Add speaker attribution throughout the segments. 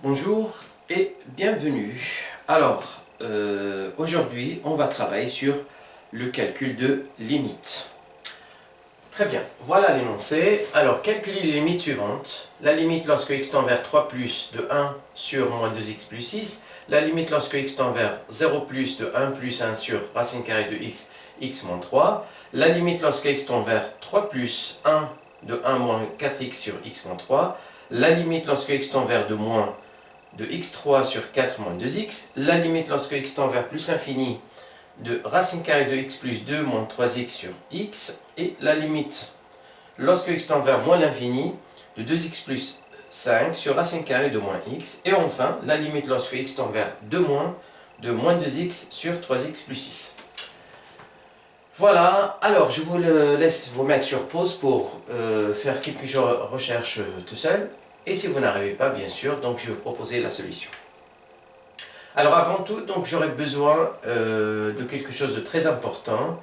Speaker 1: Bonjour et bienvenue. Alors, aujourd'hui, on va travailler sur le calcul de limite. Très bien, voilà l'énoncé. Alors, calculer les limites suivantes. La limite lorsque x tend vers 3 plus de 1 sur moins 2x plus 6. La limite lorsque x tend vers 0 plus de 1 plus 1 sur racine carrée de x, x moins 3. La limite lorsque x tend vers 3 plus 1 de 1 moins 4x sur x moins 3. La limite lorsque x tend vers de moins de x3 sur 4 moins 2x, la limite lorsque x tend vers plus l'infini de racine carrée de x plus 2 moins 3x sur x, et la limite lorsque x tend vers moins l'infini de 2x plus 5 sur racine carrée de moins x, et enfin la limite lorsque x tend vers 2 moins de moins 2x sur 3x plus 6. Voilà, alors je vous laisse vous mettre sur pause pour faire quelques recherches tout seul. Et si vous n'arrivez pas, bien sûr, donc je vais vous proposer la solution. Alors avant tout, donc j'aurai besoin de quelque chose de très important.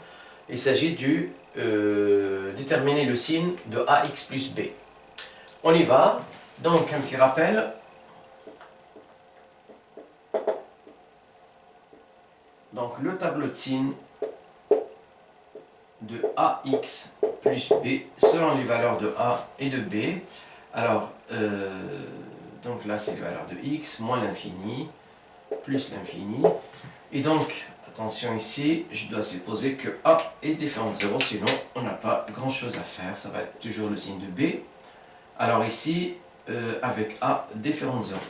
Speaker 1: Il s'agit du déterminer le signe de ax plus b. On y va. Donc un petit rappel. Donc le tableau de signes de ax plus b selon les valeurs de a et de b. Alors, donc là, c'est les valeurs de x, moins l'infini, plus l'infini. Et donc, attention ici, je dois supposer que a est différent de 0, sinon on n'a pas grand-chose à faire. Ça va être toujours le signe de b. Alors ici, avec a différent de 0.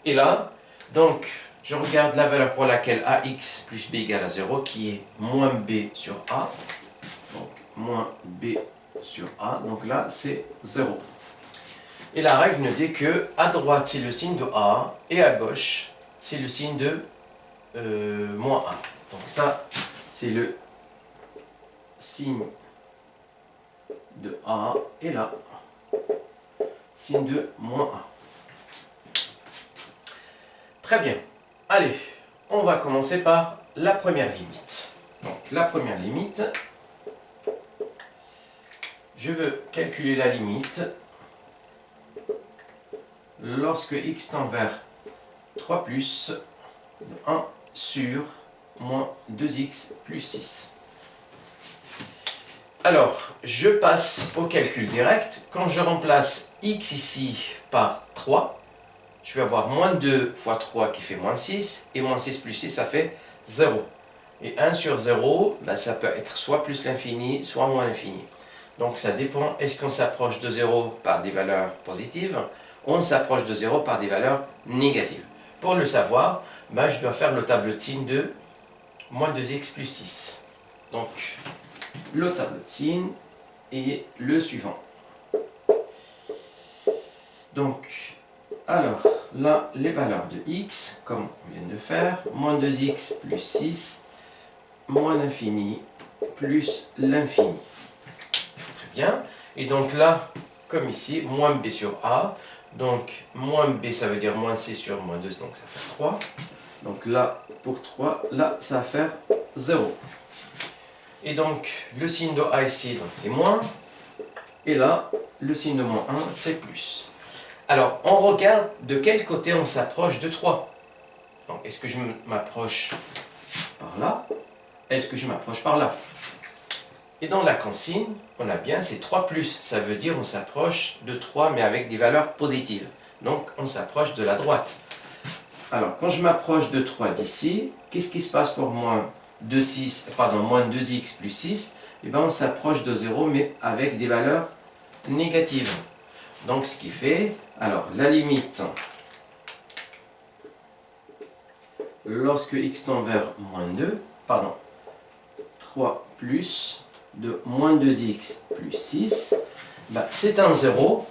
Speaker 1: Et là, donc, je regarde la valeur pour laquelle ax plus b égale à 0, qui est moins b sur a. Donc, moins b sur a, donc là c'est 0. Et la règle nous dit que à droite c'est le signe de a et à gauche c'est le signe de moins a. Donc ça c'est le signe de a et là signe de moins a. Très bien. Allez, on va commencer par la première limite. Donc la première limite, je veux calculer la limite lorsque x tend vers 3 plus de 1 sur moins 2x plus 6. Alors, je passe au calcul direct. Quand je remplace x ici par 3, je vais avoir moins 2 fois 3 qui fait moins 6, et moins 6 plus 6, ça fait 0. Et 1 sur 0, ben ça peut être soit plus l'infini, soit moins l'infini. Donc ça dépend, est-ce qu'on s'approche de 0 par des valeurs positives, ou on s'approche de 0 par des valeurs négatives. Pour le savoir, ben je dois faire le tableau de signes de moins 2x plus 6. Donc, le tableau de signes est le suivant. Donc, alors, là, les valeurs de x, comme on vient de faire, moins 2x plus 6, moins l'infini, plus l'infini. Bien. Et donc là, comme ici, moins b sur a. Donc, moins b, ça veut dire moins c sur moins 2, donc ça fait 3. Donc là, pour 3, là, ça va faire 0. Et donc, le signe de a ici, donc c'est moins. Et là, le signe de moins 1, c'est plus. Alors, on regarde de quel côté on s'approche de 3. Donc, est-ce que je m'approche par là? Est-ce que je m'approche par là? Et dans la consigne, on a bien ces 3 plus. Ça veut dire on s'approche de 3 mais avec des valeurs positives. Donc on s'approche de la droite. Alors quand je m'approche de 3 d'ici, qu'est-ce qui se passe pour moins 2x plus 6? Eh bien on s'approche de 0 mais avec des valeurs négatives. Donc ce qui fait, alors la limite, lorsque x tend vers moins 2, 3 plus de moins 2x plus 6, ben, c'est un 0,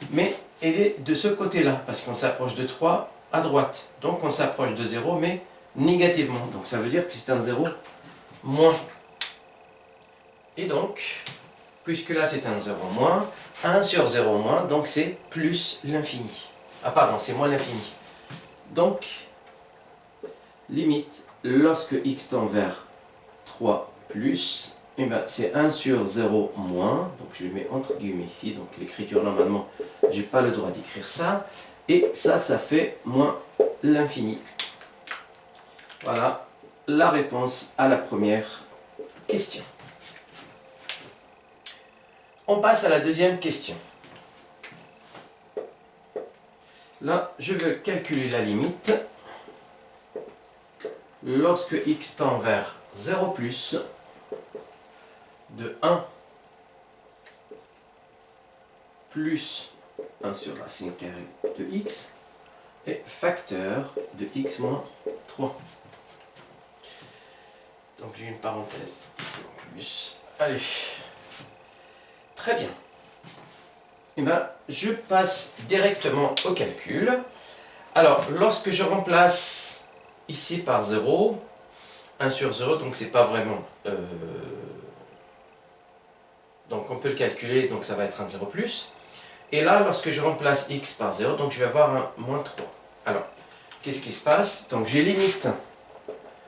Speaker 1: mais elle est de ce côté-là, parce qu'on s'approche de 3 à droite. Donc on s'approche de 0, mais négativement. Donc ça veut dire que c'est un 0 moins. Et donc, puisque là c'est un 0 moins, 1 sur 0 moins, donc c'est plus l'infini. Ah pardon, c'est moins l'infini. Donc, limite, lorsque x tend vers 3 plus, eh ben, c'est 1 sur 0 moins, donc je le mets entre guillemets ici, donc l'écriture normalement, j'ai pas le droit d'écrire ça, et ça fait moins l'infini. Voilà la réponse à la première question. On passe à la deuxième question. Là, je veux calculer la limite lorsque x tend vers 0 plus de 1 plus 1 sur racine carrée de x et facteur de x moins 3. Donc j'ai une parenthèse ici en plus. Allez. Très bien. Et bien, je passe directement au calcul. Alors, lorsque je remplace ici par 0, 1 sur 0, donc c'est pas vraiment... donc on peut le calculer, donc ça va être un 0 plus. Et là, lorsque je remplace x par 0, donc je vais avoir un moins 3. Alors, qu'est-ce qui se passe? Donc j'ai limite.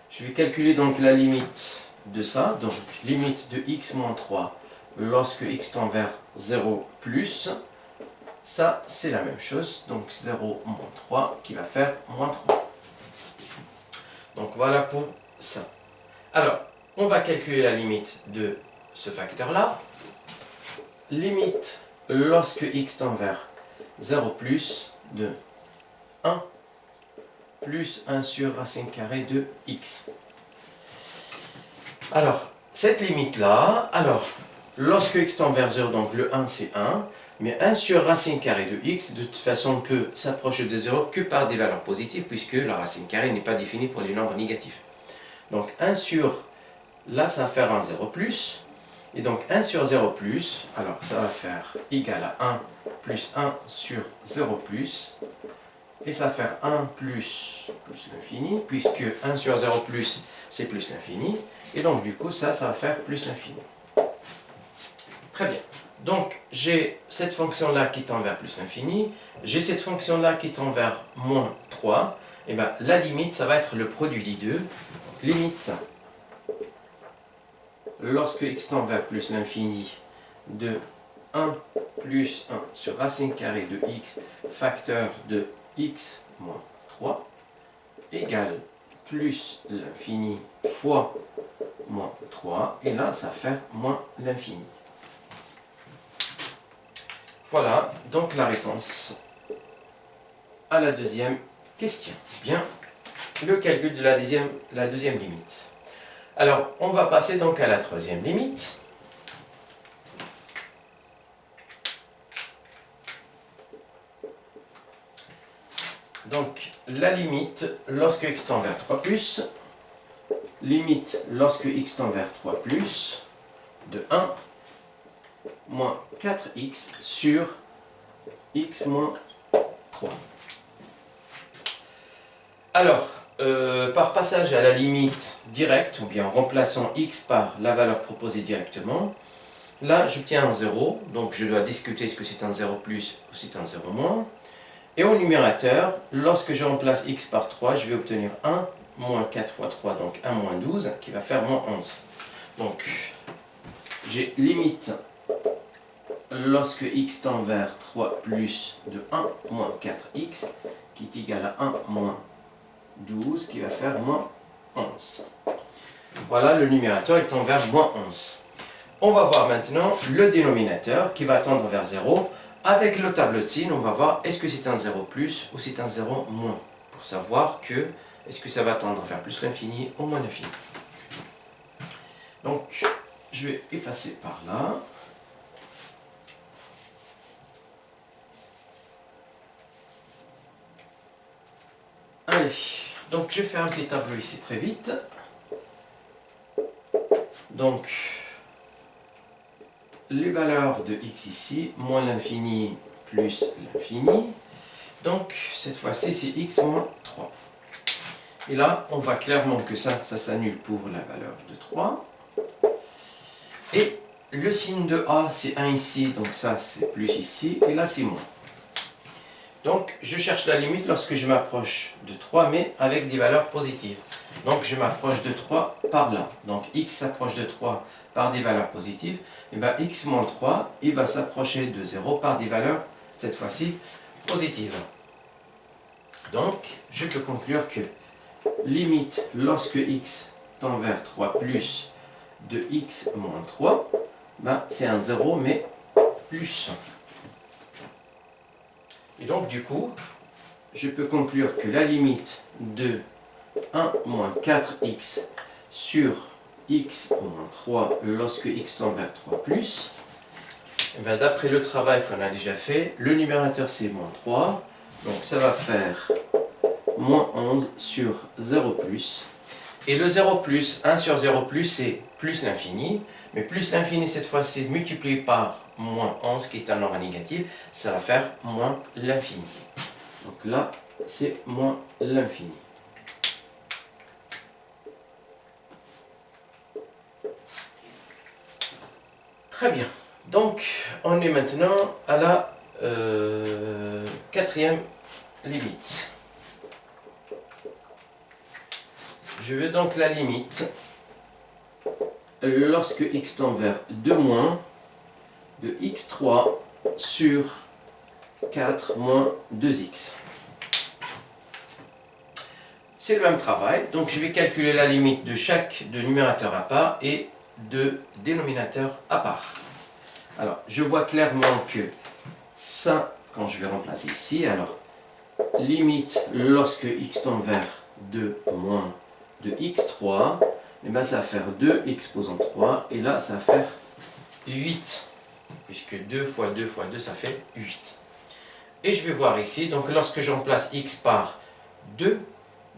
Speaker 1: Je vais calculer donc la limite de ça. Donc limite de x moins 3 lorsque x tend vers 0 plus. Ça, c'est la même chose. Donc 0 moins 3 qui va faire moins 3. Donc voilà pour ça. Alors, on va calculer la limite de ce facteur-là. Limite lorsque x tend vers 0 plus de 1 plus 1 sur racine carrée de x. Alors, cette limite-là, lorsque x tend vers 0, donc le 1 c'est 1, mais 1 sur racine carrée de x, de toute façon, on peut s'approcher de 0 que par des valeurs positives, puisque la racine carrée n'est pas définie pour les nombres négatifs. Donc 1 sur, là ça va faire un 0 plus, et donc 1 sur 0 plus, alors ça va faire égal à 1 plus 1 sur 0 plus, et ça va faire 1 plus l'infini, puisque 1 sur 0 plus, c'est plus l'infini, et donc du coup ça va faire plus l'infini. Très bien. Donc j'ai cette fonction-là qui tend vers plus l'infini, j'ai cette fonction-là qui tend vers moins 3, et bien la limite, ça va être le produit des deux. Donc, limite, lorsque x tend vers plus l'infini, de 1 plus 1 sur racine carrée de x, facteur de x moins 3, égale plus l'infini fois moins 3, et là, ça va faire moins l'infini. Voilà, donc la réponse à la deuxième question. Bien, le calcul de la deuxième limite. Alors, on va passer donc à la troisième limite. Donc, la limite lorsque x tend vers 3 plus, limite lorsque x tend vers 3 plus, de 1 moins 4x sur x moins 3. Alors, par passage à la limite directe, ou bien en remplaçant x par la valeur proposée directement, là j'obtiens un 0, donc je dois discuter est-ce que c'est un 0 plus ou c'est un 0 moins. Et au numérateur, lorsque je remplace x par 3, je vais obtenir 1 moins 4 fois 3, donc 1 moins 12, qui va faire moins 11. Donc, j'ai limite lorsque x tend vers 3 plus de 1 moins 4x, qui est égal à 1 moins 12, qui va faire moins 11. Voilà, le numérateur il tend vers moins 11. On va voir maintenant le dénominateur qui va tendre vers 0. Avec le tableau de signes, on va voir est-ce que c'est un 0 plus ou c'est un 0 moins. Pour savoir que est-ce que ça va tendre vers plus l'infini ou moins l'infini. Donc, je vais effacer par là. Allez, donc je fais un petit tableau ici très vite. Donc, les valeurs de x ici, moins l'infini plus l'infini. Donc, cette fois-ci, c'est x moins 3. Et là, on voit clairement que ça s'annule pour la valeur de 3. Et le signe de A, c'est 1 ici, donc ça, c'est plus ici, et là, c'est moins. Donc, je cherche la limite lorsque je m'approche de 3, mais avec des valeurs positives. Donc, je m'approche de 3 par là. Donc, x s'approche de 3 par des valeurs positives. Et bien, x moins 3, il va s'approcher de 0 par des valeurs, cette fois-ci, positives. Donc, je peux conclure que limite lorsque x tend vers 3 plus de x moins 3, ben, c'est un 0, mais plus. Et donc, du coup, je peux conclure que la limite de 1 moins 4x sur x moins 3 lorsque x tend vers 3 plus, d'après le travail qu'on a déjà fait, le numérateur c'est moins 3, donc ça va faire moins 11 sur 0 plus. Et le 0 plus, 1 sur 0 plus, c'est plus l'infini. Mais plus l'infini, cette fois-ci, multiplié par moins 11, qui est un nombre négatif, ça va faire moins l'infini. Donc là, c'est moins l'infini. Très bien. Donc, on est maintenant à la quatrième limite. Je veux donc la limite lorsque x tend vers 2 moins de x3 sur 4 moins 2x. C'est le même travail, donc je vais calculer la limite de chaque numérateur à part et de dénominateur à part. Alors, je vois clairement que ça, quand je vais remplacer ici, alors, limite lorsque x tend vers 2 moins de x3, et bien ça va faire 2 exposant 3, et là ça va faire 8, puisque 2 fois 2 fois 2 ça fait 8. Et je vais voir ici, donc lorsque je remplace x par 2,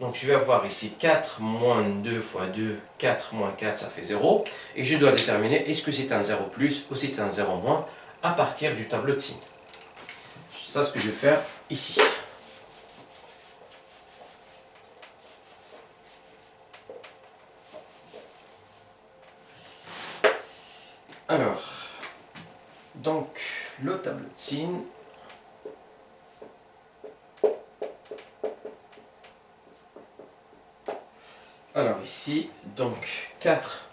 Speaker 1: donc je vais avoir ici 4 moins 2 fois 2, 4 moins 4 ça fait 0, et je dois déterminer est-ce que c'est un 0 plus ou c'est un 0 moins à partir du tableau de signes. C'est ce que je vais faire ici. Alors, donc, le tableau de signes. Alors ici, donc 4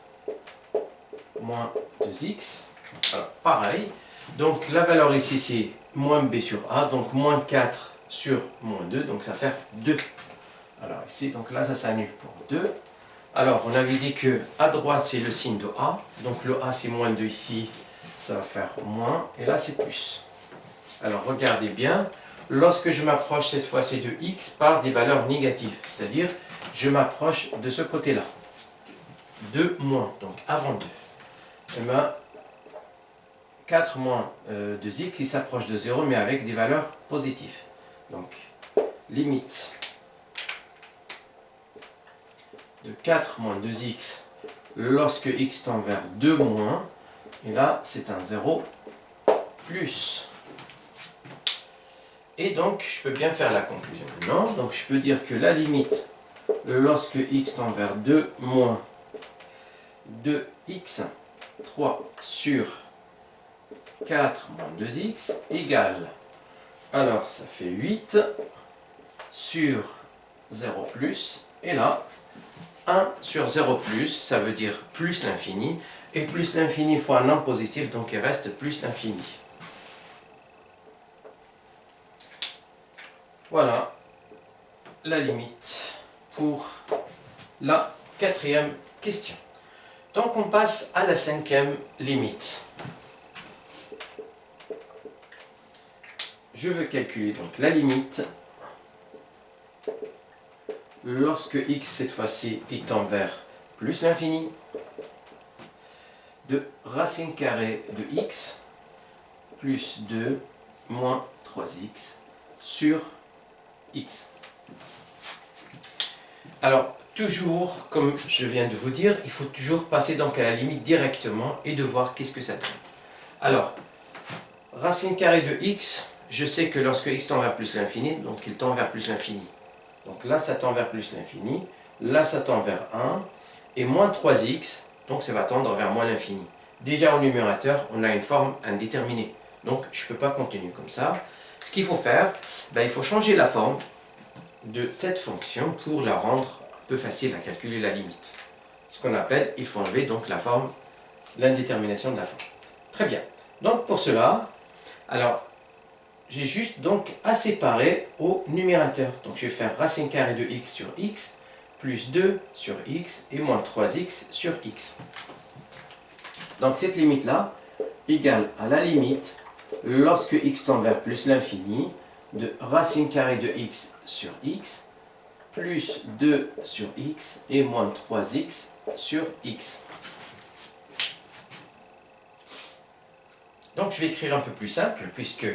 Speaker 1: moins 2x. Alors, pareil. Donc, la valeur ici, c'est moins b sur a. Donc, moins 4 sur moins 2. Donc, ça va faire 2. Alors ici, donc là, ça s'annule pour 2. Alors, on avait dit que à droite, c'est le signe de A. Donc, le A, c'est moins 2 ici. Ça va faire moins. Et là, c'est plus. Alors, regardez bien. Lorsque je m'approche cette fois-ci de x par des valeurs négatives, c'est-à-dire, je m'approche de ce côté-là. 2 moins, donc avant 2. Et bien, 4 moins 2x, il s'approche de 0, mais avec des valeurs positives. Donc, limite de 4 moins 2x lorsque x tend vers 2 moins, et là c'est un 0 plus. Et donc je peux bien faire la conclusion maintenant. Donc je peux dire que la limite lorsque x tend vers 2 moins 2x 3 sur 4 moins 2x égale, alors ça fait 8 sur 0 plus, et là 1 sur 0 plus, ça veut dire plus l'infini, et plus l'infini fois un nombre positif, donc il reste plus l'infini. Voilà la limite pour la quatrième question. Donc on passe à la cinquième limite. Je veux calculer donc la limite lorsque x, cette fois-ci, il tend vers plus l'infini, de racine carrée de x plus 2 moins 3x sur x. Alors, toujours, comme je viens de vous dire, il faut toujours passer donc à la limite directement et de voir qu'est-ce que ça donne. Alors, racine carrée de x, je sais que lorsque x tend vers plus l'infini, donc il tend vers plus l'infini. Donc là, ça tend vers plus l'infini. Là, ça tend vers 1. Et moins 3x, donc ça va tendre vers moins l'infini. Déjà au numérateur, on a une forme indéterminée. Donc je ne peux pas continuer comme ça. Ce qu'il faut faire, ben, il faut changer la forme de cette fonction pour la rendre un peu facile à calculer la limite. Ce qu'on appelle, il faut enlever donc la forme, l'indétermination de la forme. Très bien. Donc pour cela, alors j'ai juste donc à séparer au numérateur. Donc je vais faire racine carrée de x sur x plus 2 sur x et moins 3x sur x. Donc cette limite-là égale à la limite, lorsque x tend vers plus l'infini, de racine carrée de x sur x plus 2 sur x et moins 3x sur x. Donc je vais écrire un peu plus simple, puisque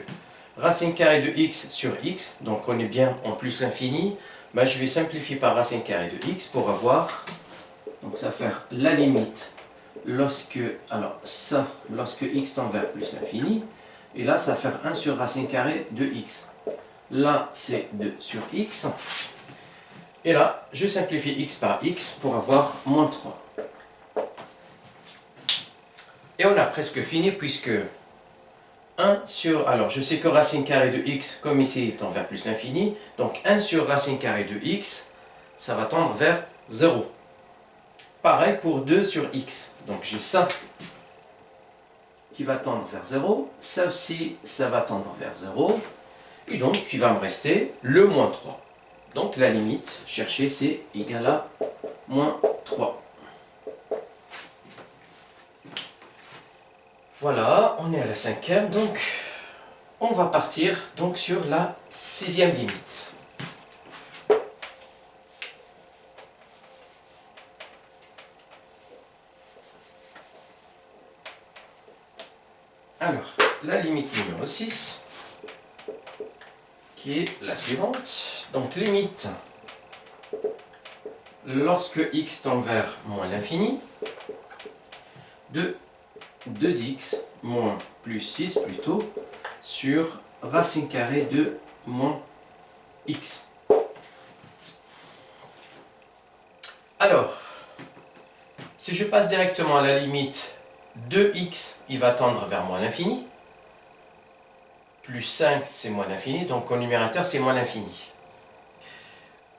Speaker 1: racine carrée de x sur x, donc on est bien en plus l'infini, ben je vais simplifier par racine carrée de x pour avoir, donc ça va faire la limite lorsque, alors ça, lorsque x tend vers plus l'infini, et là ça va faire 1 sur racine carrée de x. Là c'est 2 sur x, et là je simplifie x par x pour avoir moins 3. Et on a presque fini puisque 1 sur, alors je sais que racine carrée de x, comme ici il tend vers plus l'infini, donc 1 sur racine carrée de x, ça va tendre vers 0. Pareil pour 2 sur x, donc j'ai ça qui va tendre vers 0, ça aussi ça va tendre vers 0, et donc il va me rester le moins 3. Donc la limite chercher c'est égal à moins 3. Voilà, on est à la 5e, donc on va partir donc sur la 6e limite. Alors, la limite numéro 6, qui est la suivante. Donc limite, lorsque x tend vers moins l'infini, de 2x moins plus 6 plutôt, sur racine carrée de moins x. Alors, si je passe directement à la limite, 2x, il va tendre vers moins l'infini, plus 5 c'est moins l'infini, donc au numérateur c'est moins l'infini.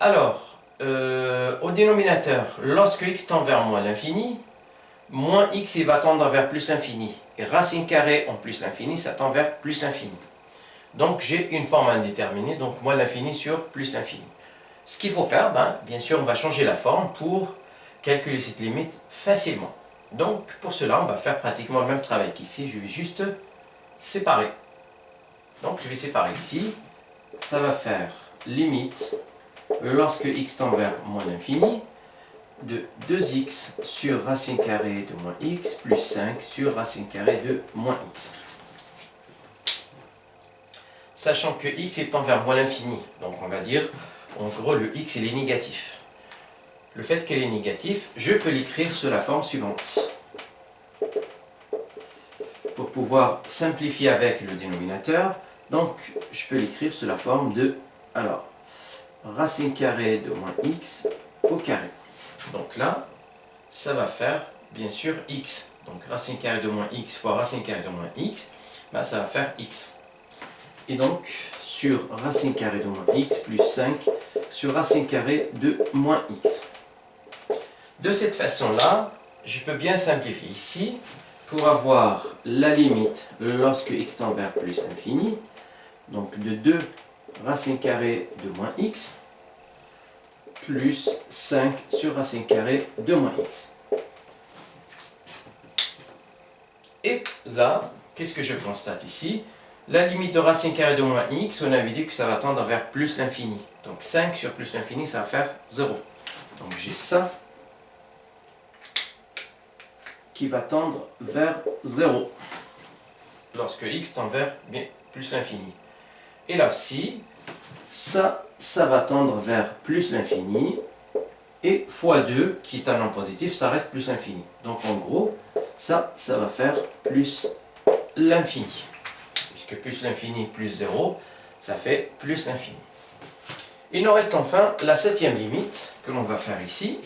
Speaker 1: Alors, au dénominateur, lorsque x tend vers moins l'infini, moins x il va tendre vers plus l'infini. Et racine carrée en plus l'infini, ça tend vers plus l'infini. Donc j'ai une forme indéterminée, donc moins l'infini sur plus l'infini. Ce qu'il faut faire, ben, bien sûr, on va changer la forme pour calculer cette limite facilement. Donc pour cela, on va faire pratiquement le même travail qu'ici. Je vais juste séparer. Donc je vais séparer ici. Ça va faire limite lorsque x tend vers moins l'infini de 2x sur racine carrée de moins x plus 5 sur racine carrée de moins x. Sachant que x est tend vers moins l'infini, donc on va dire, en gros, le x il est négatif. Le fait qu'elle est négatif, je peux l'écrire sous la forme suivante. Pour pouvoir simplifier avec le dénominateur, donc je peux l'écrire sous la forme de, alors, racine carrée de moins x au carré. Donc là, ça va faire bien sûr x. Donc racine carrée de moins x fois racine carrée de moins x, ben, ça va faire x. Et donc sur racine carrée de moins x plus 5 sur racine carrée de moins x. De cette façon-là, je peux bien simplifier ici pour avoir la limite lorsque x tend vers plus l'infini, donc de 2 racine carrée de moins x plus 5 sur racine carrée de moins x. Et là, qu'est-ce que je constate ici? La limite de racine carrée de moins x, on avait dit que ça va tendre vers plus l'infini. Donc 5 sur plus l'infini, ça va faire 0. Donc j'ai ça qui va tendre vers 0. Lorsque x tend vers plus l'infini. Et là aussi, ça va tendre vers plus l'infini. Et fois 2, qui est un nombre positif, ça reste plus l'infini. Donc en gros, ça va faire plus l'infini. Puisque plus l'infini plus 0, ça fait plus l'infini. Il nous reste enfin la 7e limite que l'on va faire ici.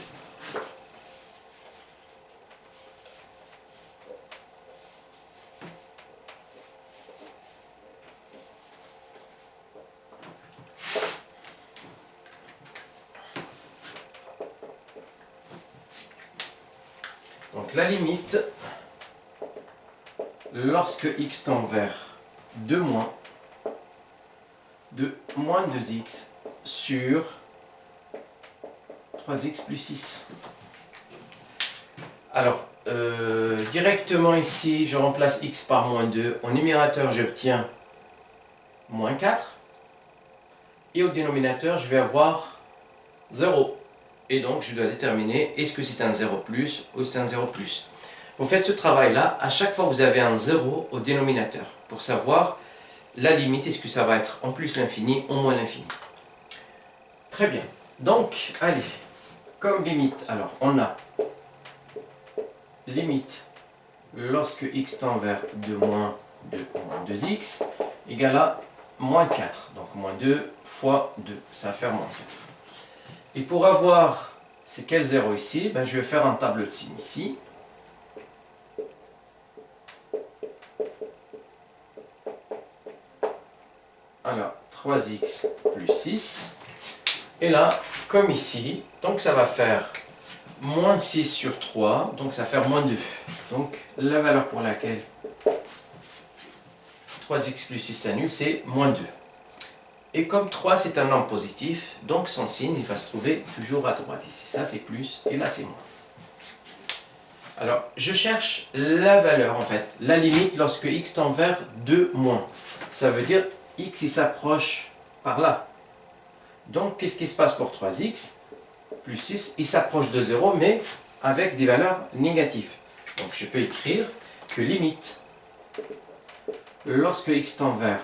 Speaker 1: la limite, lorsque x tend vers 2 moins, de moins 2x sur 3x plus 6. Alors, directement ici, je remplace x par moins 2. Au numérateur, j'obtiens moins 4. Et au dénominateur, je vais avoir 0. Et donc, je dois déterminer est-ce que c'est un 0 plus ou c'est un 0 plus. Vous faites ce travail-là, à chaque fois vous avez un 0 au dénominateur pour savoir la limite, est-ce que ça va être en plus l'infini ou moins l'infini. Très bien. Donc, allez, comme limite, alors on a limite lorsque x tend vers 2 moins 2x égale à moins 4. Donc moins 2 fois 2, ça va faire moins 4. Et pour avoir c'est quel 0 ici, ben, je vais faire un tableau de signes ici. Alors 3x plus 6. Et là, comme ici, donc ça va faire moins 6 sur 3, donc ça va faire moins 2. Donc la valeur pour laquelle 3x plus 6 s'annule, c'est moins 2. Et comme 3 c'est un nombre positif, donc son signe il va se trouver toujours à droite ici. Ça c'est plus et là c'est moins. Alors je cherche la valeur en fait, la limite lorsque x tend vers 2 moins. Ça veut dire x il s'approche par là. Donc qu'est-ce qui se passe pour 3x plus 6? Il s'approche de 0 mais avec des valeurs négatives. Donc je peux écrire que limite lorsque x tend vers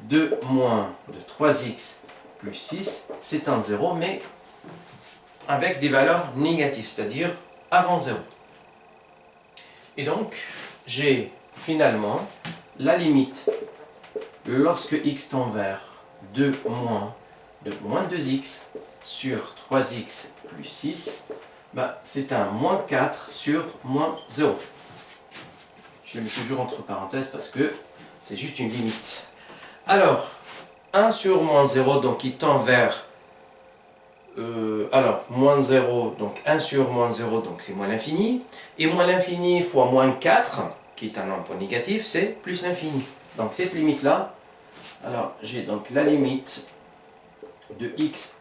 Speaker 1: 2 moins de 3x plus 6, c'est un 0, mais avec des valeurs négatives, c'est-à-dire avant 0. Et donc, j'ai finalement la limite lorsque x tend vers 2 moins de moins 2x sur 3x plus 6, c'est un moins 4 sur moins 0. Je le mets toujours entre parenthèses parce que c'est juste une limite. Alors, 1 sur moins 0, donc il tend vers... moins 0, donc 1 sur moins 0, donc c'est moins l'infini. Et moins l'infini fois moins 4, qui est un nombre négatif, c'est plus l'infini. Donc cette limite-là, alors j'ai donc la limite de x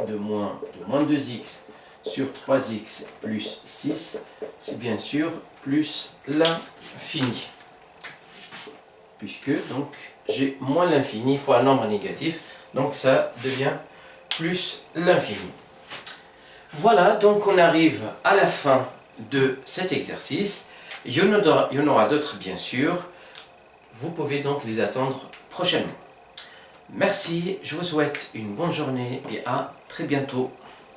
Speaker 1: de moins 2x sur 3x plus 6, c'est bien sûr plus l'infini. Puisque donc j'ai moins l'infini fois un nombre négatif, donc ça devient plus l'infini. Voilà, donc on arrive à la fin de cet exercice. Il y en aura d'autres bien sûr. Vous pouvez donc les attendre prochainement. Merci, je vous souhaite une bonne journée et à très bientôt.